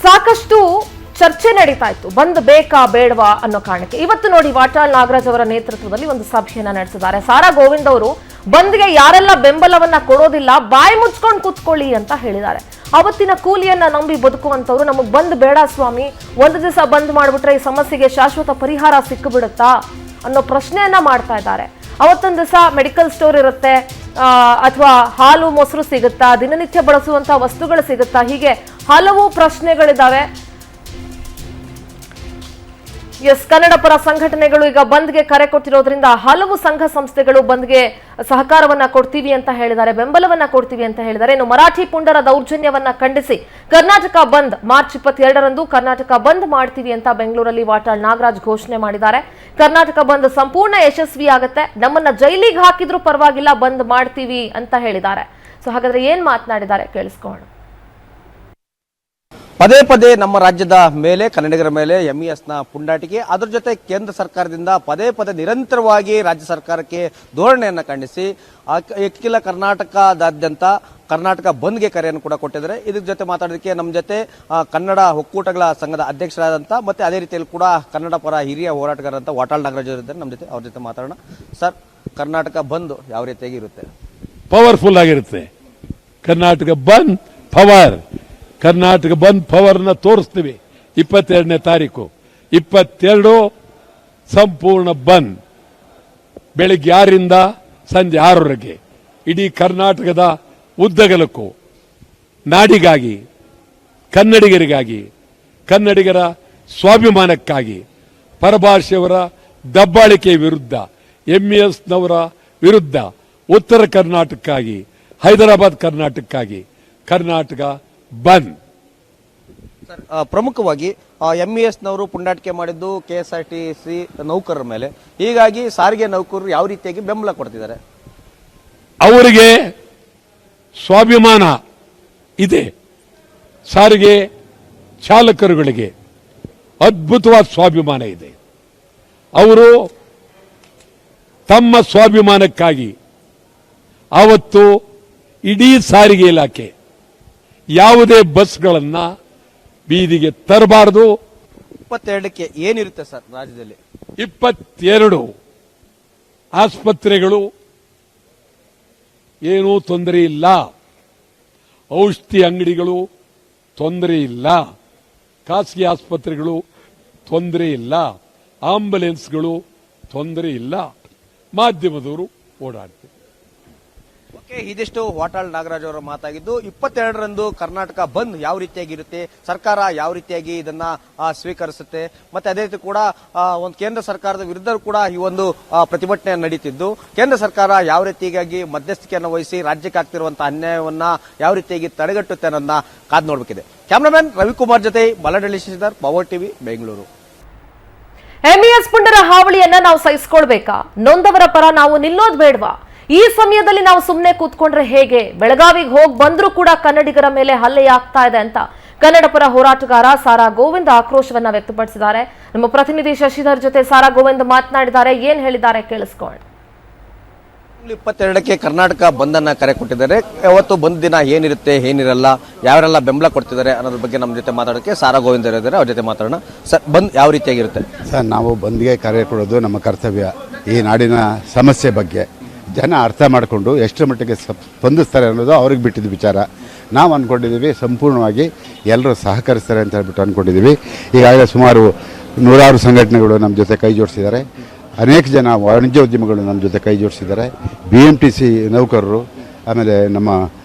ಸಾಕಷ್ಟು ಚರ್ಚೆ ನಡೀತಾ ಇತ್ತು, ಬಂದ್ ಬೇಕಾ ಬೇಡವಾ ಅನ್ನೋ ಕಾರಣಕ್ಕೆ. ಇವತ್ತು ನೋಡಿ ವಾಟಾಳ್ ನಾಗರಾಜ್ ಅವರ ನೇತೃತ್ವದಲ್ಲಿ ಒಂದು ಸಭೆಯನ್ನ ನಡೆಸಿದ್ದಾರೆ. ಸಾರಾ ಗೋವಿಂದ್ ಅವರು ಬಂದ್ಗೆ ಯಾರೆಲ್ಲ ಬೆಂಬಲವನ್ನ ಕೊಡೋದಿಲ್ಲ ಬಾಯಿ ಮುಚ್ಕೊಂಡು ಕೂತ್ಕೊಳ್ಳಿ ಅಂತ ಹೇಳಿದ್ದಾರೆ. ಅವತ್ತಿನ ಕೂಲಿಯನ್ನ ನಂಬಿ ಬದುಕುವಂತವ್ರು ನಮಗ್ ಬಂದ್ ಬೇಡ ಸ್ವಾಮಿ, ಒಂದು ದಿವಸ ಬಂದ್ ಮಾಡ್ಬಿಟ್ರೆ ಈ ಸಮಸ್ಯೆಗೆ ಶಾಶ್ವತ ಪರಿಹಾರ ಸಿಕ್ಕಿಬಿಡುತ್ತಾ ಅನ್ನೋ ಪ್ರಶ್ನೆಯನ್ನ ಮಾಡ್ತಾ ಇದ್ದಾರೆ. ಅವತ್ತೊಂದು ದಿವಸ ಮೆಡಿಕಲ್ ಸ್ಟೋರ್ ಇರುತ್ತೆ, ಅಥವಾ ಹಾಲು ಮೊಸರು ಸಿಗುತ್ತಾ, ದಿನನಿತ್ಯ ಬಳಸುವಂತಹ ವಸ್ತುಗಳು ಸಿಗುತ್ತಾ, ಹೀಗೆ ಹಲವು ಪ್ರಶ್ನೆಗಳಿದಾವೆ. ಕನ್ನಡ ಪರ ಸಂಘಟನೆಗಳು ಈಗ ಬಂದ್ಗೆ ಕರೆ ಕೊಟ್ಟಿರೋದ್ರಿಂದ ಹಲವು ಸಂಘ ಸಂಸ್ಥೆಗಳು ಬಂದ್ಗೆ ಸಹಕಾರವನ್ನ ಕೊಡ್ತೀವಿ ಅಂತ ಹೇಳಿದ್ದಾರೆ, ಬೆಂಬಲವನ್ನ ಕೊಡ್ತೀವಿ ಅಂತ ಹೇಳಿದ್ದಾರೆ. ಇನ್ನು ಮರಾಠಿ ಪುಂಡರ ದೌರ್ಜನ್ಯವನ್ನ ಖಂಡಿಸಿ ಕರ್ನಾಟಕ ಬಂದ್ ಮಾರ್ಚ್ 22ರಂದು ಕರ್ನಾಟಕ ಬಂದ್ ಮಾಡ್ತೀವಿ ಅಂತ ಬೆಂಗಳೂರಲ್ಲಿ ವಾಟಾಳ್ ನಾಗರಾಜ್ ಘೋಷಣೆ ಮಾಡಿದ್ದಾರೆ. ಕರ್ನಾಟಕ ಬಂದ್ ಸಂಪೂರ್ಣ ಯಶಸ್ವಿ ಆಗುತ್ತೆ, ನಮ್ಮನ್ನ ಜೈಲಿಗೆ ಹಾಕಿದ್ರೂ ಪರವಾಗಿಲ್ಲ ಬಂದ್ ಮಾಡ್ತೀವಿ ಅಂತ ಹೇಳಿದ್ದಾರೆ. ಸೊ ಹಾಗಾದ್ರೆ ಏನ್ ಮಾತನಾಡಿದ್ದಾರೆ ಕೇಳಿಸ್ಕೊಳ್ಳೋಣ. ಪದೇ ಪದೇ ನಮ್ಮ ರಾಜ್ಯದ ಮೇಲೆ ಕನ್ನಡಿಗರ ಮೇಲೆ ಎಂಇಎಸ್ನ ಪುಂಡಾಟಿಕೆ, ಅದರ ಜೊತೆ ಕೇಂದ್ರ ಸರ್ಕಾರದಿಂದ ಪದೇ ಪದೇ ನಿರಂತರವಾಗಿ ರಾಜ್ಯ ಸರ್ಕಾರಕ್ಕೆ ಧೋರಣೆಯನ್ನು ಖಂಡಿಸಿ ಅಖಿಲ ಕರ್ನಾಟಕದಾದ್ಯಂತ ಕರ್ನಾಟಕ ಬಂದ್ಗೆ ಕರೆಯನ್ನು ಕೂಡ ಕೊಟ್ಟಿದ್ದಾರೆ. ಇದ್ರ ಜೊತೆ ಮಾತಾಡೋದಕ್ಕೆ ನಮ್ಮ ಜೊತೆ ಕನ್ನಡ ಒಕ್ಕೂಟಗಳ ಸಂಘದ ಅಧ್ಯಕ್ಷರಾದಂಥ ಮತ್ತೆ ಅದೇ ರೀತಿಯಲ್ಲಿ ಕೂಡ ಕನ್ನಡ ಪರ ಹಿರಿಯ ಹೋರಾಟಗಾರಂತ ವಾಟಾಳ್ ನಾಗರಾಜ್ ಅವರಿದ್ದಾರೆ ನಮ್ಮ ಜೊತೆ. ಅವ್ರ ಜೊತೆ ಮಾತಾಡೋಣ. ಸರ್, ಕರ್ನಾಟಕ ಬಂದ್ ಯಾವ ರೀತಿಯಾಗಿ ಇರುತ್ತೆ? ಪವರ್ಫುಲ್ ಆಗಿರುತ್ತೆ. ಕರ್ನಾಟಕ ಬಂದ್ ಪವರ್, ಕರ್ನಾಟಕ ಬಂದ್ ಪವರ್ನ ತೋರಿಸ್ತೀವಿ. 22ನೇ ತಾರೀಕು 22 ಸಂಪೂರ್ಣ ಬಂದ್, ಬೆಳಿಗ್ಗೆ 6ರಿಂದ ಸಂಜೆ 6ರವರೆಗೆ ಇಡೀ ಕರ್ನಾಟಕದ ಉದ್ದಗಲಕ್ಕೂ ನಾಡಿಗಾಗಿ, ಕನ್ನಡಿಗರಿಗಾಗಿ, ಕನ್ನಡಿಗರ ಸ್ವಾಭಿಮಾನಕ್ಕಾಗಿ, ಪರಭಾಷೆಯವರ ದಬ್ಬಾಳಿಕೆ ವಿರುದ್ಧ, ಎಂಇಎಸ್ನವರ ವಿರುದ್ಧ, ಉತ್ತರ ಕರ್ನಾಟಕಕ್ಕಾಗಿ, ಹೈದರಾಬಾದ್ ಕರ್ನಾಟಕಕ್ಕಾಗಿ ಕರ್ನಾಟಕ ಬಂದ್. ಸರ್, ಪ್ರಮುಖವಾಗಿ ಎಂಇಎಸ್ನವರು ಪುಂಡಾಟಿಕೆ ಮಾಡಿದ್ದು ಕೆಎಸ್ಆರ್ಟಿಸಿ ನೌಕರರ ಮೇಲೆ. ಹೀಗಾಗಿ ಸಾರಿಗೆ ನೌಕರರು ಯಾವ ರೀತಿಯಾಗಿ ಬೆಂಬಲ ಕೊಡ್ತಿದ್ದಾರೆ? ಅವರಿಗೆ ಸ್ವಾಭಿಮಾನ ಇದೆ. ಸಾರಿಗೆ ಚಾಲಕರುಗಳಿಗೆ ಅದ್ಭುತವಾದ ಸ್ವಾಭಿಮಾನ ಇದೆ. ಅವರು ತಮ್ಮ ಸ್ವಾಭಿಮಾನಕ್ಕಾಗಿ ಆವತ್ತು ಇಡೀ ಸಾರಿಗೆ ಇಲಾಖೆ ಯಾವುದೇ ಬಸ್ಗಳನ್ನ ಬೀದಿಗೆ ತರಬಾರದು. 22ಕ್ಕೆ ಏನಿರುತ್ತೆ ಸರ್ ರಾಜ್ಯದಲ್ಲಿ? 22 ಆಸ್ಪತ್ರೆಗಳು ಏನೂ ತೊಂದರೆ ಇಲ್ಲ, ಔಷಧಿ ಅಂಗಡಿಗಳು ತೊಂದರೆ ಇಲ್ಲ, ಖಾಸಗಿ ಆಸ್ಪತ್ರೆಗಳು ತೊಂದರೆ ಇಲ್ಲ, ಆಂಬುಲೆನ್ಸ್ಗಳು ತೊಂದರೆ ಇಲ್ಲ, ಮಾಧ್ಯಮದವರು ಓಡಾಡ್ತಾರೆ. ಇದಿಷ್ಟು ವಾಟಾಳ್ ನಾಗರಾಜ್ ಅವರ ಮಾತಾಗಿದ್ದು. 22ರಂದು ಕರ್ನಾಟಕ ಬಂದ್ ಯಾವ ರೀತಿಯಾಗಿರುತ್ತೆ, ಸರ್ಕಾರ ಯಾವ ರೀತಿಯಾಗಿ ಇದನ್ನ ಸ್ವೀಕರಿಸುತ್ತೆ, ಮತ್ತೆ ಅದೇ ರೀತಿ ಕೂಡ ಒಂದು ಕೇಂದ್ರ ಸರ್ಕಾರದ ವಿರುದ್ಧ ಕೂಡ ಈ ಒಂದು ಪ್ರತಿಭಟನೆ ನಡೀತಿದ್ದು, ಕೇಂದ್ರ ಸರ್ಕಾರ ಯಾವ ರೀತಿಯಾಗಿ ಮಧ್ಯಸ್ಥಿಕೆಯನ್ನು ವಹಿಸಿ ರಾಜ್ಯಕ್ಕೆ ಆಗ್ತಿರುವಂತಹ ಅನ್ಯಾಯವನ್ನ ಯಾವ ರೀತಿಯಾಗಿ ತಡೆಗಟ್ಟುತ್ತೆ ಅನ್ನೋದನ್ನ ಕಾದು ನೋಡಬೇಕಿದೆ. ಕ್ಯಾಮರಾಮನ್ ರವಿಕುಮಾರ್ ಜೊತೆ Maladahalli Sridhar, power TV, Bengaluru. MES ಪುಂಡರ ಹಾವಳಿಯನ್ನ ನಾವು ಸಹಿಸಿಕೊಳ್ಬೇಕಾ? ನೊಂದವರ ಪರ ನಾವು ನಿಲ್ಲೋದ್ ಬೇಡವಾ? ಈ ಸಮಯದಲ್ಲಿ ನಾವು ಸುಮ್ಮನೆ ಕೂತ್ಕೊಂಡ್ರೆ ಹೇಗೆ? ಬೆಳಗಾವಿಗೆ ಹೋಗಿ ಬಂದ್ರೂ ಕೂಡ ಕನ್ನಡಿಗರ ಮೇಲೆ ಹಲ್ಲೆಯಾಗ್ತಾ ಇದೆ ಅಂತ ಕನ್ನಡ ಪರ ಹೋರಾಟಗಾರ ಸಾರಾ ಗೋವಿಂದ್ ಆಕ್ರೋಶವನ್ನ ವ್ಯಕ್ತಪಡಿಸಿದ್ದಾರೆ. ನಮ್ಮ ಪ್ರತಿನಿಧಿ ಶಶಿಧರ್ ಜೊತೆ ಸಾರಾ ಗೋವಿಂದ್ ಮಾತನಾಡಿದ್ದಾರೆ, ಏನ್ ಹೇಳಿದ್ದಾರೆ ಕೇಳಿಸ್ಕೊಳ್ಳಿ. 22ಕ್ಕೆ ಕರ್ನಾಟಕ ಬಂದನ್ನ ಕರೆ ಕೊಟ್ಟಿದ್ದಾರೆ. ಯಾವತ್ತು ಬಂದ್ ದಿನ ಏನಿರುತ್ತೆ, ಏನಿರಲ್ಲ, ಯಾರೆಲ್ಲ ಬೆಂಬಲ ಕೊಡ್ತಿದ್ದಾರೆ ಅನ್ನೋದ್ರ ಬಗ್ಗೆ ನಮ್ಮ ಜೊತೆ ಮಾತಾಡೋಕ್ಕೆ ಸಾರಾ ಗೋವಿಂದ್ ಇದ್ದಾರೆ. ಅವ್ರ ಜೊತೆ ಮಾತಾಡೋಣ. ಸರ್, ಬಂದ್ ಯಾವ ರೀತಿಯಾಗಿರುತ್ತೆ? ಸರ್, ನಾವು ಬಂದ್ಗೆ ಕರೆ ಕೊಡೋದು ನಮ್ಮ ಕರ್ತವ್ಯ. ಈ ನಾಡಿನ ಸಮಸ್ಯೆ ಬಗ್ಗೆ ಜನ ಅರ್ಥ ಮಾಡಿಕೊಂಡು ಎಷ್ಟರ ಮಟ್ಟಿಗೆ ಸ್ಪಂದಿಸ್ತಾರೆ ಅನ್ನೋದು ಅವ್ರಿಗೆ ಬಿಟ್ಟಿದ್ದು ವಿಚಾರ. ನಾವು ಅಂದ್ಕೊಂಡಿದ್ದೀವಿ ಸಂಪೂರ್ಣವಾಗಿ ಎಲ್ಲರೂ ಸಹಕರಿಸ್ತಾರೆ ಅಂತ ಹೇಳ್ಬಿಟ್ಟು ಅಂದ್ಕೊಂಡಿದ್ದೀವಿ. ಈಗಾಗಲೇ ಸುಮಾರು 100 ಸಂಘಟನೆಗಳು ನಮ್ಮ ಜೊತೆ ಕೈ ಜೋಡಿಸಿದ್ದಾರೆ. ಅನೇಕ ಜನ ವಾಣಿಜ್ಯೋದ್ಯಮಿಗಳು ನಮ್ಮ ಜೊತೆ ಕೈ ಜೋಡಿಸಿದ್ದಾರೆ. BMTC ನೌಕರರು, ಆಮೇಲೆ ನಮ್ಮ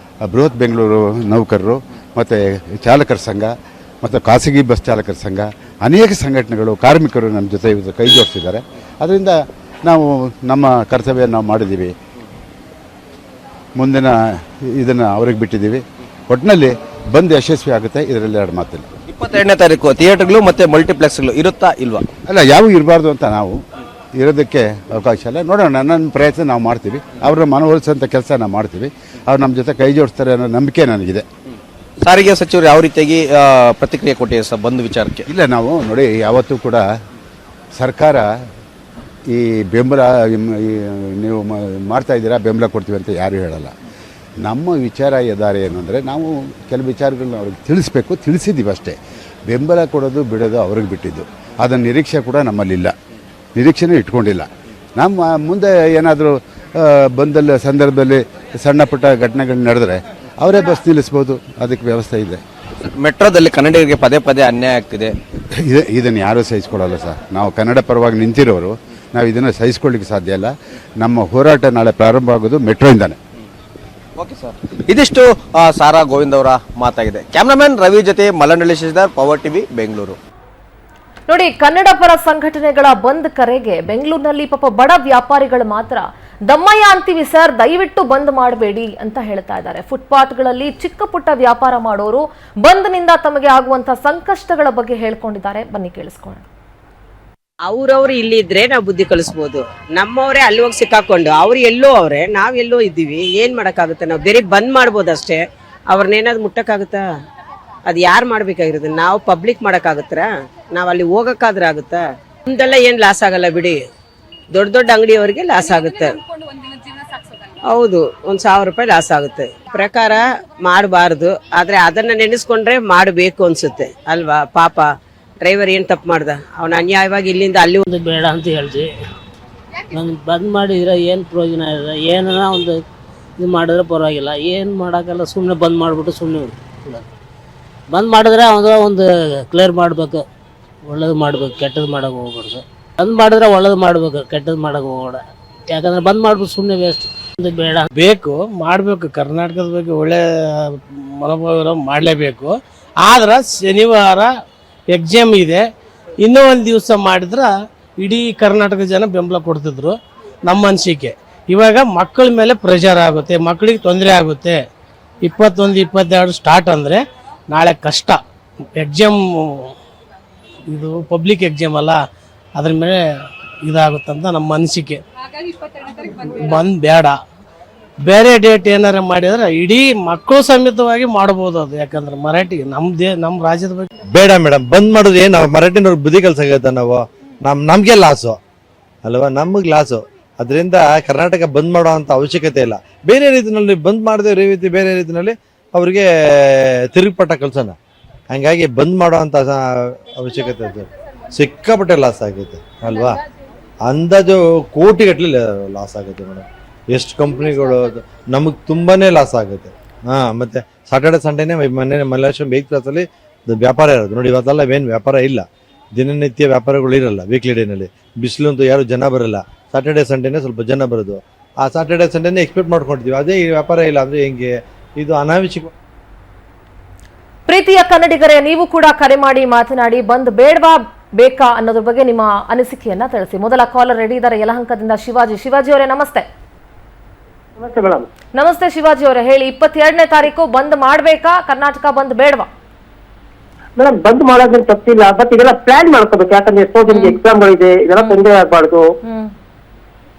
ಬೃಹತ್ ಬೆಂಗಳೂರು ನೌಕರರು, ಮತ್ತು ಚಾಲಕರ ಸಂಘ, ಮತ್ತು ಖಾಸಗಿ ಬಸ್ ಚಾಲಕರ ಸಂಘ, ಅನೇಕ ಸಂಘಟನೆಗಳು, ಕಾರ್ಮಿಕರು ನಮ್ಮ ಜೊತೆ ಇವತ್ತು ಕೈ ಜೋಡಿಸಿದ್ದಾರೆ. ಅದರಿಂದ ನಾವು ನಮ್ಮ ಕರ್ತವ್ಯ ನಾವು ಮಾಡಿದ್ದೀವಿ. ಮುಂದಿನ ಇದನ್ನು ಅವ್ರಿಗೆ ಬಿಟ್ಟಿದ್ದೀವಿ. ಒಟ್ಟಿನಲ್ಲಿ ಬಂದ್ ಯಶಸ್ವಿ ಆಗುತ್ತೆ, ಇದರಲ್ಲಿ ಎರಡು ಮಾತಿಲ್ಲ. 22ನೇ ತಾರೀಕು ಥಿಯೇಟರ್ಗಳು ಮತ್ತೆ ಮಲ್ಟಿಪ್ಲೆಕ್ಸ್ಗಳು ಇರುತ್ತಾ ಇಲ್ವಾ? ಅಲ್ಲ, ಯಾವ ಇರಬಾರ್ದು ಅಂತ ನಾವು ಇರೋದಕ್ಕೆ ಅವಕಾಶ ಇಲ್ಲ. ನೋಡೋಣ, ನನ್ನ ಪ್ರಯತ್ನ ನಾವು ಮಾಡ್ತೀವಿ. ಅವ್ರನ್ನ ಮನವೊಲಿಸೋಂಥ ಕೆಲಸ ನಾವು ಮಾಡ್ತೀವಿ. ಅವ್ರು ನಮ್ಮ ಜೊತೆ ಕೈ ಜೋಡಿಸ್ತಾರೆ ಅನ್ನೋ ನಂಬಿಕೆ ನನಗಿದೆ. ಸಾರಿಗೆ ಸಚಿವರು ಯಾವ ರೀತಿಯಾಗಿ ಪ್ರತಿಕ್ರಿಯೆ ಕೊಟ್ಟಿದೆ ಸರ್ ಬಂದ್ ವಿಚಾರಕ್ಕೆ? ಇಲ್ಲ, ನಾವು ನೋಡಿ ಯಾವತ್ತೂ ಕೂಡ ಸರ್ಕಾರ ಈ ಬೆಂಬಲ ನೀವು ಮಾಡ್ತಾ ಇದ್ದೀರಾ, ಬೆಂಬಲ ಕೊಡ್ತೀವಿ ಅಂತ ಯಾರೂ ಹೇಳಲ್ಲ. ನಮ್ಮ ವಿಚಾರ ಇದ್ದಾರೆ ಏನು ಅಂದರೆ, ನಾವು ಕೆಲವು ವಿಚಾರಗಳನ್ನ ಅವ್ರಿಗೆ ತಿಳಿಸ್ಬೇಕು, ತಿಳಿಸಿದ್ದೀವಿ ಅಷ್ಟೇ. ಬೆಂಬಲ ಕೊಡೋದು ಬಿಡೋದು ಅವ್ರಿಗೆ ಬಿಟ್ಟಿದ್ದು. ಅದನ್ನು ನಿರೀಕ್ಷೆ ಕೂಡ ನಮ್ಮಲ್ಲಿಲ್ಲ, ನಿರೀಕ್ಷೆನೂ ಇಟ್ಕೊಂಡಿಲ್ಲ. ನಮ್ಮ ಮುಂದೆ ಏನಾದರೂ ಬಂದಲ್ಲಿ ಸಂದರ್ಭದಲ್ಲಿ ಸಣ್ಣ ಪುಟ್ಟ ಘಟನೆಗಳು ನಡೆದ್ರೆ ಅವರೇ ಬಸ್ ನಿಲ್ಲಿಸ್ಬೋದು, ಅದಕ್ಕೆ ವ್ಯವಸ್ಥೆ ಇದೆ. ಮೆಟ್ರೋದಲ್ಲಿ ಕನ್ನಡಿಗರಿಗೆ ಪದೇ ಪದೇ ಅನ್ಯಾಯ ಆಗ್ತಿದೆ. ಇದನ್ನು ಯಾರೂ ಸಹಿಸ್ಕೊಳ್ಳಲ್ಲ ಸರ್. ನಾವು ಕನ್ನಡ ಪರವಾಗಿ ನಿಂತಿರೋರು, ನಾವು ಇದನ್ನು ಸಹಿಸ್ಕೊಳ್ಳಿಕ್ಕೆ ಸಾಧ್ಯ ಇಲ್ಲ. ನಮ್ಮ ಹೋರಾಟ ನಾಳೆ ಪ್ರಾರಂಭ ಆಗೋದು ಮೆಟ್ರೋಯಿಂದಾನೆ. ಓಕೆ ಸರ್, ಇದಿಷ್ಟು ಸಾರಾ ಗೋವಿಂದ್ ಅವರ ಮಾತಾಗಿದೆ. ಕ್ಯಾಮ್ರಾಮನ್ ರವಿ ಜೊತೆ ಮಲ್ಲನಹಳ್ಳಿ ಶಶಿಧರ್, ಪವರ್ ಟಿವಿ, ಬೆಂಗಳೂರು. ನೋಡಿ, ಕನ್ನಡ ಪರ ಸಂಘಟನೆಗಳ ಬಂದ್ ಕರೆಗೆ ಬೆಂಗಳೂರಿನಲ್ಲಿ ಪಾಪ ಬಡ ವ್ಯಾಪಾರಿಗಳು ಮಾತ್ರ ದಮ್ಮಯ್ಯ ಅಂತೀವಿ ಸರ್, ದಯವಿಟ್ಟು ಬಂದ್ ಮಾಡಬೇಡಿ ಅಂತ ಹೇಳ್ತಾ ಇದ್ದಾರೆ. ಫುಟ್ಪಾತ್ಗಳಲ್ಲಿ ಚಿಕ್ಕ ಪುಟ್ಟ ವ್ಯಾಪಾರ ಮಾಡೋರು ಬಂದ್ನಿಂದ ತಮಗೆ ಆಗುವಂತಹ ಸಂಕಷ್ಟಗಳ ಬಗ್ಗೆ ಹೇಳ್ಕೊಂಡಿದ್ದಾರೆ. ಬನ್ನಿ ಕೇಳಿಸ್ಕೊಳ್ಳೋಣ. ಅವ್ರವ್ರು ಇಲ್ಲಿದ್ರೆ ನಾವು ಬುದ್ಧಿ ಕಲಿಸ್ಬೋದು. ನಮ್ಮವರೇ ಅಲ್ಲಿ ಹೋಗಿ ಸಿಕ್ಕಾಕೊಂಡು ಅವ್ರು ಎಲ್ಲೋ ಅವ್ರೆ, ನಾವೆಲ್ಲೋ ಇದ್ದೀವಿ. ಏನ್ ಮಾಡಕ್ಕಾಗುತ್ತೆ? ನಾವು ಬೇರೆ ಬಂದ್ ಮಾಡ್ಬೋದು ಅಷ್ಟೇ. ಅವ್ರನ್ನೇನಾದ್ರು ಮುಟ್ಟಕ್ಕಾಗುತ್ತಾ? ಅದು ಯಾರು ಮಾಡ್ಬೇಕಾಗಿರೋದು? ನಾವು ಪಬ್ಲಿಕ್ ಮಾಡಕ್ಕಾಗತ್ತರ? ನಾವು ಅಲ್ಲಿ ಹೋಗಕ್ಕಾದ್ರೆ ಆಗುತ್ತಾ? ಮುಂದೆಲ್ಲ ಏನ್ ಲಾಸ್ ಆಗಲ್ಲ ಬಿಡಿ. ದೊಡ್ಡ ದೊಡ್ಡ ಅಂಗಡಿಯವರಿಗೆ ಲಾಸ್ ಆಗುತ್ತೆ. ಹೌದು, 1,000 ರೂಪಾಯಿ ಲಾಸ್ ಆಗುತ್ತೆ. ಪ್ರಕಾರ ಮಾಡಬಾರ್ದು, ಆದ್ರೆ ಅದನ್ನ ನೆನೆಸ್ಕೊಂಡ್ರೆ ಮಾಡಬೇಕು ಅನ್ಸುತ್ತೆ ಅಲ್ವಾ? ಪಾಪ ಡ್ರೈವರ್ ಏನು ತಪ್ಪು ಮಾಡ್ದ? ಅವನ ಅನ್ಯಾಯವಾಗಿ ಇಲ್ಲಿಂದ ಅಲ್ಲಿ ಒಂದು ಬೇಡ ಅಂತ ಹೇಳ್ತೀವಿ. ನಾನು ಬಂದ್ ಮಾಡಿದ್ರೆ ಏನು ಪ್ರಯೋಜನ ಇದೆ? ಏನಾರ ಒಂದು ಇದು ಮಾಡಿದ್ರೆ ಪರವಾಗಿಲ್ಲ, ಏನು ಮಾಡೋಕ್ಕಲ್ಲ. ಸುಮ್ಮನೆ ಬಂದ್ ಮಾಡಿಬಿಟ್ಟು ಸುಮ್ಮನೆ ಬಂದ್ ಮಾಡಿದ್ರೆ ಒಂದು ಕ್ಲಿಯರ್ ಮಾಡಬೇಕು, ಒಳ್ಳೇದು ಮಾಡ್ಬೇಕು, ಕೆಟ್ಟದ್ದು ಮಾಡೋಕೆ ಹೋಗ್ಬಾರ್ದು. ಬಂದ್ ಮಾಡಿದ್ರೆ ಒಳ್ಳೇದು ಮಾಡ್ಬೇಕು, ಕೆಟ್ಟದ್ದು ಮಾಡೋಕೆ ಹೋಗ್ಬೇಡ. ಯಾಕಂದ್ರೆ ಬಂದ್ ಮಾಡ್ಬಿಟ್ಟು ಸುಮ್ಮನೆ ವೇಸ್ಟ್. ಒಂದು ಬೇಡ, ಬೇಕು ಮಾಡಬೇಕು. ಕರ್ನಾಟಕದ ಬಗ್ಗೆ ಒಳ್ಳೆ ಮನೋಭಾವ ಮಾಡಲೇಬೇಕು. ಆದ್ರೆ ಶನಿವಾರ ಎಕ್ಸಾಮ್ ಇದೆ, ಇನ್ನೂ ಒಂದು ದಿವಸ ಮಾಡಿದ್ರೆ ಇಡೀ ಕರ್ನಾಟಕ ಜನ ಬೆಂಬಲ ಕೊಡ್ತಿದ್ರು ನಮ್ಮ ಅನಿಸಿಕೆ. ಇವಾಗ ಮಕ್ಕಳ ಮೇಲೆ ಪ್ರೆಷರ್ ಆಗುತ್ತೆ, ಮಕ್ಕಳಿಗೆ ತೊಂದರೆ ಆಗುತ್ತೆ. 21, 22 ಸ್ಟಾರ್ಟ್ ಅಂದರೆ ನಾಳೆ ಕಷ್ಟ. ಎಕ್ಸಾಮ್ ಇದು ಪಬ್ಲಿಕ್ ಎಕ್ಸಾಮ್ ಅಲ್ಲ, ಅದ್ರ ಮೇಲೆ ಇದಾಗುತ್ತಂತ ನಮ್ಮ ಅನಿಸಿಕೆ. ಬಂದ್ ಬೇಡ, ಬೇರೆ ಡೇಟ್ ಏನಾರ ಮಾಡಿದ್ರೆ ಇಡೀ ಮಕ್ಕಳು ಸಮೇತವಾಗಿ ಮಾಡ್ಬೋದು ಅದು. ಯಾಕಂದ್ರೆ ಮರಾಠಿ ನಮ್ಮ ರಾಜ್ಯದ ಬಗ್ಗೆ ಬೇಡ ಮೇಡಮ್. ಬಂದ್ ಮಾಡೋದು ಏನು? ಮರಾಠಿನವ್ರಿಗೆ ಬುದ್ಧಿ ಕಲ್ಸಾಗತ್ತ? ನಾವು ನಮ್ಗೆ ಲಾಸು ಅಲ್ವಾ? ನಮಗೆ ಲಾಸು. ಅದರಿಂದ ಕರ್ನಾಟಕ ಬಂದ್ ಮಾಡೋ ಅಂತ ಅವಶ್ಯಕತೆ ಇಲ್ಲ. ಬೇರೆ ರೀತಿಯಲ್ಲಿ ಬಂದ್ ಮಾಡದೆ ರೀತಿ ಬೇರೆ ರೀತಿಯಲ್ಲಿ ಅವ್ರಿಗೆ ತಿರುಗಿಪಟ್ಟ ಕಲ್ಸೋಣ. ಹಂಗಾಗಿ ಬಂದ್ ಮಾಡೋ ಅಂತ ಅವಶ್ಯಕತೆ ಇದೆ. ಸಿಕ್ಕಾಪಟ್ಟೆ ಲಾಸ್ ಆಗೈತೆ ಅಲ್ವಾ? ಅಂದಾಜು ಕೋಟಿಗಟ್ಟಲೆ ಲಾಸ್ ಆಗುತ್ತೆ ಮೇಡಮ್. ಎಷ್ಟು ಕಂಪ್ನಿಗಳು ನಮಗೆ ತುಂಬಾನೇ ಲಾಸ್ ಆಗುತ್ತೆ. ಮತ್ತೆ ಸಾಟರ್ಡೆ ಸಂಡೇನೆ ಮೊನ್ನೆ ಮಲ್ಲೇಶ್ವರಂ ಬೇಕ್ ಪ್ಲೇಸಲ್ಲಿ ವ್ಯಾಪಾರ ಇರೋದು ನೋಡಿ. ಇವತ್ತೆಲ್ಲ ಏನು ವ್ಯಾಪಾರ ಇಲ್ಲ, ದಿನನಿತ್ಯ ವ್ಯಾಪಾರಗಳು ಇರಲ್ಲ. ವೀಕ್ಲಿ ಡೇನಲ್ಲಿ ಬಿಸಿಲು ಅಂತೂ ಯಾರು ಜನ ಬರಲ್ಲ. ಸಾಟರ್ಡೆ ಸಂಡೇನೆ ಸ್ವಲ್ಪ ಜನ ಬರೋದು. ಆ ಸಾಟರ್ಡೆ ಸಂಡೇನೆ ಎಕ್ಸ್ಪೆಕ್ಟ್ ಮಾಡ್ಕೊಳ್ತೀವಿ. ಅದೇ ಈ ವ್ಯಾಪಾರ ಇಲ್ಲ ಅಂದ್ರೆ ಹೆಂಗೆ? ಇದು ಅನಾವಶ್ಯಕ. ಪ್ರೀತಿಯ ಕನ್ನಡಿಗರೇ, ನೀವು ಕೂಡ ಕರೆ ಮಾಡಿ ಮಾತನಾಡಿ. ಬಂದ್ ಬೇಡವಾ ಬೇಕಾ ಅನ್ನೋದ್ರ ಬಗ್ಗೆ ನಿಮ್ಮ ಅನಿಸಿಕೆಯನ್ನ ತಿಳಿಸಿ. ಮೊದಲ ಕಾಲರ್ ರೆಡಿ ಇದ್ದಾರೆ, ಯಲಹಂಕದಿಂದ ಶಿವಾಜಿ ಅವರೇ ನಮಸ್ತೆ. ನಮಸ್ತೆ ಮೇಡಮ್. ನಮಸ್ತೆ ಶಿವಾಜಿ ಅವರೇ, ಹೇಳಿ. 22ನೇ ತಾರೀಕು ಬಂದ್ ಮಾಡ್ಬೇಕಾ? ಕರ್ನಾಟಕ ಬಂದ್ ಬೇಡವಾ? ಮೇಡಮ್, ಬಂದ್ ಮಾಡೋದ್ರಲ್ಲಿ ತಪ್ಪಿಲ್ಲ, ಬಟ್ ಇದೆಲ್ಲ ಪ್ಲಾನ್ ಮಾಡ್ಕೋಬೇಕು. ಯಾಕಂದ್ರೆ ಎಷ್ಟೋ ಜನಕ್ಕೆ ಎಕ್ಸಾಮ್ಗಳಿದೆ, ಇದೆಲ್ಲ ತೊಂದರೆ ಆಗ್ಬಾರ್ದು.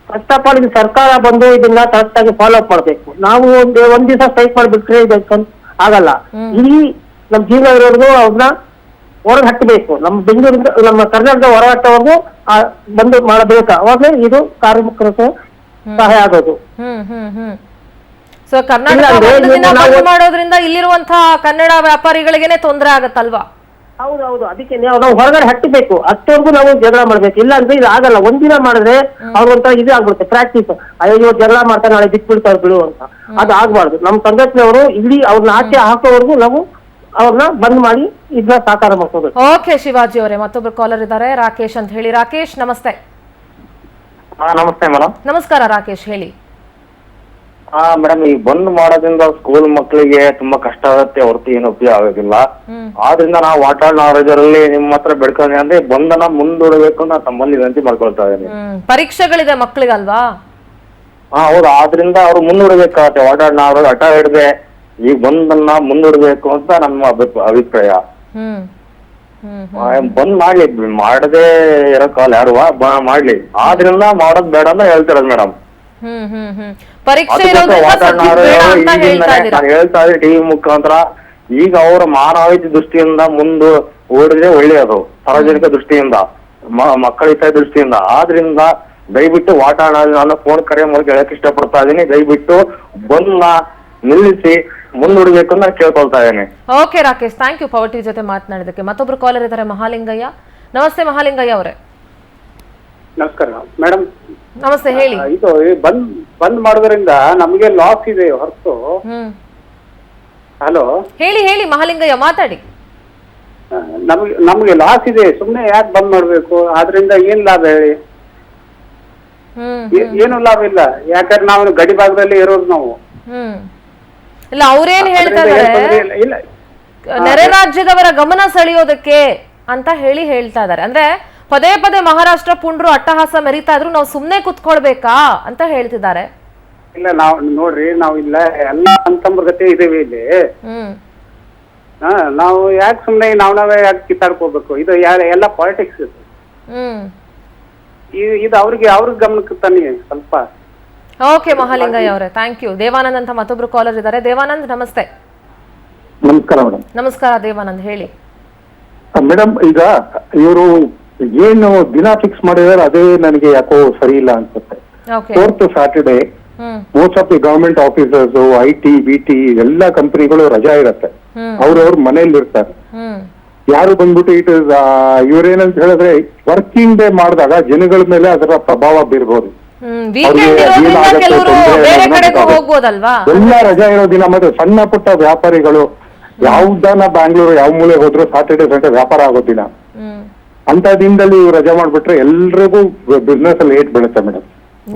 ಫಸ್ಟ್ ಆಫ್ ಆಲ್ ಇದು ಸರ್ಕಾರ ಬಂದು ಇದನ್ನ ಕರೆಕ್ಟ್ ಆಗಿ ಫಾಲೋ ಅಪ್ ಮಾಡ್ಬೇಕು. ನಾವು ಒಂದ್ ದಿವಸ ಸ್ಟ್ರೈಕ್ ಮಾಡಿಬಿಟ್ರೆ ಆಗಲ್ಲ. ಇಡೀ ನಮ್ ಜೀವನ ಇರೋರ್ಗು ಅವ್ರನ್ನ ಹೊರಗೆ ಹಟ್ಟಬೇಕು. ನಮ್ಮ ಬೆಂಗಳೂರಿಂದ ನಮ್ಮ ಕರ್ನಾಟಕದ ಹೊರಹಟ್ಟವರೆಗೂ ಬಂದು ಮಾಡಬೇಕು. ಅವಾಗಲೇ ಇದು ಕಾರ್ಮಿಕರಿಗೆ ಸಹಾಯ ಆಗೋದು. ಸೊ ಕರ್ನಾಟಕ ಮಾಡೋದ್ರಿಂದ ಇಲ್ಲಿರುವಂತಹ ಕನ್ನಡ ವ್ಯಾಪಾರಿಗಳಿಗೇನೆ ತೊಂದರೆ ಆಗತ್ತಲ್ವಾ? ಹೌದೌದು, ಅದಕ್ಕೆ ನಾವು ಹೊರಗಡೆ ಹಟ್ಟಬೇಕು. ಅಷ್ಟವರೆಗೂ ನಾವು ಜಗಳ ಮಾಡ್ಬೇಕು. ಇಲ್ಲ ಅಂದ್ರೆ ಇದು ಆಗಲ್ಲ. ಒಂದಿನ ಮಾಡಿದ್ರೆ ಅವ್ರಿಗೊಂಥರ ಇದು ಆಗ್ಬಿಡುತ್ತೆ ಪ್ರಾಕ್ಟೀಸ್. ಅಯ್ಯೋ ಜಗಳ ಮಾಡ್ತಾರೆ, ನಾಳೆ ಬಿಟ್ಬಿಡ್ತಾರೆ ಬಿಡು ಅಂತ. ಅದು ಆಗ್ಬಾರ್ದು. ನಮ್ಮ ಸಂಘಟನೆಯವರು ಇಲ್ಲಿ ಅವ್ರನ್ನ ಆಚೆ ಹಾಕೋವರೆಗೂ ನಾವು ಅವ್ರನ್ನ ಬಂದ್ ಮಾಡಿ ಇದನ್ನ ಸಾಕಾರ ಮಾಡ್ಕೋಬೇಕು. ಓಕೆ ಶಿವಾಜಿ ಅವರೇ, ಮತ್ತೊಬ್ರು ಕಾಲರ್ ಇದ್ದಾರೆ, ರಾಕೇಶ್ ಅಂತ ಹೇಳಿ. ರಾಕೇಶ್ ನಮಸ್ತೆ. ನಮಸ್ತೆ ಮೇಡಮ್. ನಮಸ್ಕಾರ ರಾಕೇಶ್, ಹೇಳಿ. ಮೇಡಮ್, ಈ ಬಂದ್ ಮಾಡೋದ್ರಿಂದ ಸ್ಕೂಲ್ ಮಕ್ಕಳಿಗೆ ತುಂಬಾ ಕಷ್ಟ ಆಗುತ್ತೆ ಹೊರತು ಏನು ಉಪಯೋಗ ಆಗೋದಿಲ್ಲ. ಆದ್ರಿಂದ ನಾವು ವಾಟಾಳ್ ನಾಗರಾಜರಲ್ಲಿ ನಿಮ್ಮ ಹತ್ರ ಬೆಳ್ಕೊಂಡ್ರೆ ಅಂದ್ರೆ ಬಂದನ ಮುಂದೂಡಬೇಕು ಅಂತ ತಮ್ಮಲ್ಲಿ ವಿನಂತಿ ಮಾಡ್ಕೊಳ್ತಾ ಇದ್ದೀನಿ. ಪರೀಕ್ಷೆಗಳಿದೆ ಮಕ್ಕಳಿಗಲ್ವಾ? ಹೌದು, ಆದ್ರಿಂದ ಅವ್ರು ಮುಂದೂಡಬೇಕಾಗತ್ತೆ. ವಾಟಾಳ್ ನಾಗರಾಜ್ ಹಠ ಹಿಡ್ದೆ ಈ ಬಂದನ್ನ ಮುಂದೂಡಬೇಕು ಅಂತ ನಮ್ಮ ಅಭಿಪ್ರಾಯ. ಬಂದ್ ಮಾಡ್ಲಿ, ಮಾಡದೆ ಇರೋಕಾಲ ಯಾರು ಮಾಡ್ಲಿ. ಆದ್ರಿಂದ ಮಾಡೋದ್ ಬೇಡ ಅಂತ ಹೇಳ್ತಿರೋದು ಮೇಡಮ್. ನಾನು ಹೇಳ್ತಾ ಇದ್ದೆ ಟಿವಿ ಮುಖಾಂತರ. ಈಗ ಅವರ ಮಾನವೀಯ ದೃಷ್ಟಿಯಿಂದ ಮುಂದೆ ಓಡಿದ್ರೆ ಒಳ್ಳೆಯದು, ಸಾರ್ವಜನಿಕ ದೃಷ್ಟಿಯಿಂದ, ಮಕ್ಕಳ ಹಿತ ದೃಷ್ಟಿಯಿಂದ. ಆದ್ರಿಂದ ದಯವಿಟ್ಟು ವಾಟಾಳ್ ನಾನು ಫೋನ್ ಕರೆ ಮೂಲಕ ಹೇಳಕ್ ಇಷ್ಟಪಡ್ತಾ ಇದೀನಿ. ದಯವಿಟ್ಟು ಬಂದ್ನ ನಿಲ್ಲಿಸಿ ಮುಂದೂಡಬೇಕು ಅಂತ ಕೇಳ್ಕೊಳ್ತಾ ಇದ್ದೇನೆ. Okay Rakesh, thank you power TV ಜೊತೆ ಮಾತನಾಡಿದಕ್ಕೆ. ಮತ್ತೊಬ್ರು ಕಾಲರ್ ಇದ್ದಾರೆ, ಮಹಾಲಿಂಗಯ್ಯ. ನಮಸ್ತೆ ಮಹಾಲಿಂಗಯ್ಯ ಅವರೇ. ನಮಸ್ಕಾರ ಮೇಡಮ್. ನಮಸ್ತೆ, ಹೇಳಿ. ಇದು ಬಂದ್ ಮಾಡೋದ್ರಿಂದ ನಮಗೆ ಲಾಸ್ ಇದೆ ಹೊರತು. ಹಲೋ, ಹೇಳಿ ಹೇಳಿ ಮಹಾಲಿಂಗಯ್ಯ, ಮಾತಾಡಿ. ನಮ್ಗೆ ಲಾಸ್ ಇದೆ, ಸುಮ್ನೆ ಯಾಕೆ ಬಂದ್ ಮಾಡ್ಬೇಕು? ಆದ್ರಿಂದ ಏನ್ ಲಾಭ ಹೇಳಿ? ಏನು ಲಾಭ ಇಲ್ಲ, ಯಾಕಂದ್ರೆ ನಾವು ಗಡಿ ಭಾಗದಲ್ಲಿ ಇರೋದು ನಾವು. ಇಲ್ಲ, ಅವ್ರೇನ್ ಹೇಳ್ತಾ ಇದಾರೆ, ಇಲ್ಲ ನೆರೆ ರಾಜ್ಯದವರ ಗಮನ ಸೆಳೆಯೋದಕ್ಕೆ ಅಂತ ಹೇಳ್ತಾ ಇದಾರೆ. ಅಂದ್ರೆ ಪದೇ ಪದೇ ಮಹಾರಾಷ್ಟ್ರ ಪುಂಡ್ರು ಅಟ್ಟಹಾಸ ಮೆರಿತಾ ಇದ್ರು, ನಾವು ಸುಮ್ನೆ ಕುತ್ಕೊಳ್ಬೇಕಾ ಅಂತ ಹೇಳ್ತಿದ್ದಾರೆ. ಇಲ್ಲ, ನಾವು ನೋಡ್ರಿ, ನಾವು ಇಲ್ಲ ಎಲ್ಲ ಅಂತಂಬರ್ಗತೆ ಇದೇವೆ ಇಲ್ಲಿ. ನಾವು ಯಾಕೆ ಸುಮ್ನೆ ನಾವೇ ಯಾಕೆ ಕಿತ್ತಾಡ್ಕೋಬೇಕು? ಇದು ಎಲ್ಲ ಪಾಲಿಟಿಕ್ಸ್ ಇದು. ಇದು ಅವ್ರಿಗೆ ಗಮನಕ್ಕೆ ತನ್ನಿ ಸ್ವಲ್ಪ. ಓಕೆ ಮಹಾಲಿಂಗಯ್ಯ ಅವರೇ, ಥ್ಯಾಂಕ್ ಯು. ದೇವಾನಂದ್ ಅಂತ ಮತ್ತೊಬ್ರು ಕಾಲರ್ ಇದ್ದಾರೆ. ದೇವಾನಂದ್ ನಮಸ್ತೆ. ನಮಸ್ಕಾರ ಮೇಡಮ್. ನಮಸ್ಕಾರ ದೇವಾನಂದ್, ಹೇಳಿ. ಮೇಡಮ್, ಈಗ ಇವರು ಏನು ದಿನ ಫಿಕ್ಸ್ ಮಾಡಿದಾರೆ ಅದೇ ನನಗೆ ಯಾಕೋ ಸರಿ ಇಲ್ಲ ಅನ್ಸುತ್ತೆ. 4th Saturday most of the government officers, IT, BT ಎಲ್ಲಾ ಕಂಪನಿಗಳು ರಜಾ ಇರತ್ತೆ, ಅವ್ರವ್ರ ಮನೇಲಿ ಇರ್ತಾರೆ. ಯಾರು ಬಂದ್ಬಿಟ್ಟು ಇವ್ರೇನಂತ ಹೇಳಿದ್ರೆ ವರ್ಕಿಂಗ್ ಡೇ ಮಾಡಿದಾಗ ಜನಗಳ ಮೇಲೆ ಅದರ ಪ್ರಭಾವ ಬೀರ್ಬೋದು. ಎಲ್ಲ ರಜಾ ಇರೋ ದಿನ ಮತ್ತೆ ಸಣ್ಣ ಪುಟ್ಟ ವ್ಯಾಪಾರಿಗಳು ಯಾವ್ದಾನ ಬ್ಯಾಂಗ್ಳೂರು ಯಾವ ಮೂಲೆ ಹೋದ್ರು ಸಾಟರ್ಡೆ ಸಂಡೇ ವ್ಯಾಪಾರ ಆಗೋ ದಿನ. ಅಂತ ದಿನದಲ್ಲಿ ಇವ್ರು ರಜಾ ಮಾಡ್ಬಿಟ್ರೆ ಎಲ್ರಿಗೂ ಬಿಸ್ನೆಸ್ ಅಲ್ಲಿ ಏಟ್ ಬೀಳುತ್ತೆ ಮೇಡಮ್.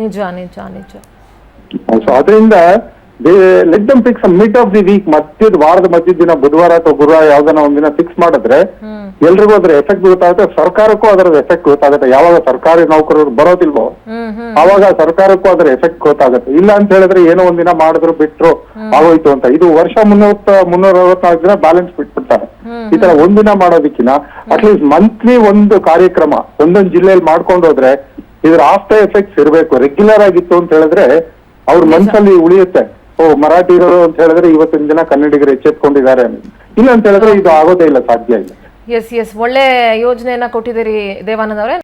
ನಿಜ ನಿಜ ನಿಜ. ಸೊ ಅದರಿಂದ let them fix mid of the week, ವಾರದ ಮಧ್ಯದ ದಿನ ಬುಧವಾರ ಅಥವಾ ಗುರುವಾರ ಯಾವ್ದನ್ನ ಒಂದಿನ ಫಿಕ್ಸ್ ಮಾಡಿದ್ರೆ ಎಲ್ರಿಗೂ ಅದ್ರ ಎಫೆಕ್ಟ್ ಗೊತ್ತಾಗುತ್ತೆ, ಸರ್ಕಾರಕ್ಕೂ ಅದರ ಎಫೆಕ್ಟ್ ಗೊತ್ತಾಗುತ್ತೆ. ಯಾವಾಗ ಸರ್ಕಾರಿ ನೌಕರರು ಬರೋದಿಲ್ವೋ ಅವಾಗ ಸರ್ಕಾರಕ್ಕೂ ಅದರ ಎಫೆಕ್ಟ್ ಗೊತ್ತಾಗುತ್ತೆ. ಇಲ್ಲ ಅಂತ ಹೇಳಿದ್ರೆ ಏನೋ ಒಂದಿನ ಮಾಡಿದ್ರು ಬಿಟ್ರು ಆಗೋಯ್ತು ಅಂತ. ಇದು ವರ್ಷ 364 ದಿನ ಬ್ಯಾಲೆನ್ಸ್ ಬಿಟ್ಬಿಡ್ತಾರೆ. ಈ ತರ ಒಂದಿನ ಮಾಡೋದಕ್ಕಿಂತ ಅಟ್ಲೀಸ್ಟ್ ಮಂತ್ಲಿ ಒಂದು ಕಾರ್ಯಕ್ರಮ ಒಂದೊಂದು ಜಿಲ್ಲೆಯಲ್ಲಿ ಮಾಡ್ಕೊಂಡು ಹೋದ್ರೆ ಇದ್ರ ಆಫ್ಟರ್ ಎಫೆಕ್ಟ್ಸ್ ಇರಬೇಕು. ರೆಗ್ಯುಲರ್ ಆಗಿತ್ತು ಅಂತ ಹೇಳಿದ್ರೆ ಅವ್ರ ಮನ್ಸಲ್ಲಿ ಉಳಿಯುತ್ತೆ, ಮರಾಠಿಗರು ಅಂತ ಹೇಳಿದ್ರೆ ಇವತ್ತಿನ ದಿನ ಕನ್ನಡಿಗರು ಎಚ್ಚೆತ್ಕೊಂಡಿದ್ದಾರೆ. ಇಲ್ಲ ಅಂತ ಹೇಳಿದ್ರೆ ಇದು ಆಗೋದೇ ಇಲ್ಲ, ಸಾಧ್ಯ ಇಲ್ಲ. ಎಸ್ ಎಸ್, ಒಳ್ಳೆ ಯೋಜನೆಯನ್ನ ಕೊಟ್ಟಿದ್ದೀರಿ ದೇವಾನಂದ್ ಅವರೇ.